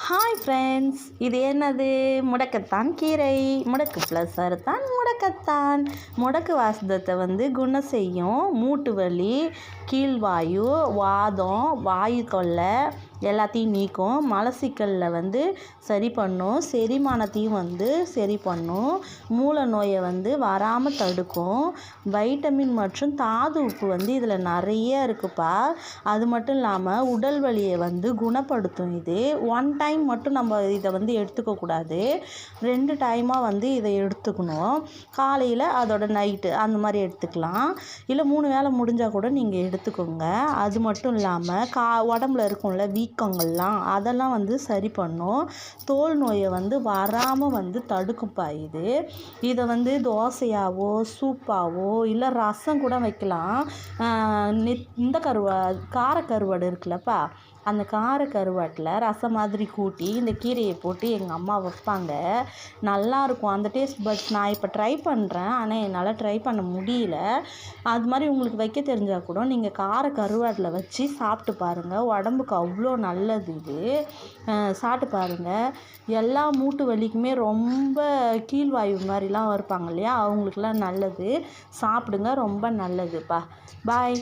Hi friends, இது என்னது? முடக்கத்தான் கீரை. முடக்கு ப்ளஸ் அறுத்தான் முடக்கத்தான். முடக்கு வாசத்தை குணம் செய்யும். மூட்டு வலி, கீழ்வாயு, வாதம், வாயு தொல்லை எல்லாத்தையும் நீக்கும். மலச்சிக்கலில் சரி பண்ணும். செரிமானத்தையும் சரி பண்ணும். மூல நோயை வராமல் தடுக்கும். வைட்டமின் மற்றும் தாது உப்பு இதில் நிறைய இருக்குப்பா. அது மட்டும் இல்லாமல் உடல் வலியை குணப்படுத்தும். இது ஒன் டைம் மட்டும் நம்ம இதை எடுத்துக்கக்கூடாது. 2 டைமாக இதை எடுத்துக்கணும். காலையில் அதோட நைட்டு அந்த மாதிரி எடுத்துக்கலாம். இல்லை 3 வேளை முடிஞ்சால் கூட நீங்கள் எடுத்துக்கோங்க. அது மட்டும் இல்லாமல் உடம்புல இருக்கும்ல வீக்கங்கள்லாம் அதெல்லாம் சரி பண்ணும். தோல் நோயை வராமல் தடுக்குப்பா. இதை தோசையாவோ சூப்பாவோ இல்லை ரசம் கூட வைக்கலாம். இந்த காரக்கருவாடு இருக்குல்லப்பா, அந்த காரக்கருவாட்டில் ரசம் மாதிரி கூட்டி இந்த கீரையை போட்டு எங்கள் அம்மா வைப்பாங்க. நல்லாயிருக்கும் அந்த டேஸ்ட். பட் நான் இப்போ ட்ரை பண்ணுறேன், ஆனால் என்னால் ட்ரை பண்ண முடியல. அது மாதிரி உங்களுக்கு வைக்க தெரிஞ்சால் கூட நீங்கள் காரக்கருவாட்டில் வச்சு சாப்பிட்டு பாருங்கள். உடம்புக்கு அவ்வளோ நல்லது. இது சாப்பிட்டு பாருங்கள். எல்லா மூட்டு வலிக்குமே ரொம்ப கீழ்வாயு மாதிரிலாம் இருப்பாங்க இல்லையா, அவங்களுக்குலாம் நல்லது. சாப்பிடுங்க, ரொம்ப நல்லதுப்பா. பாய்.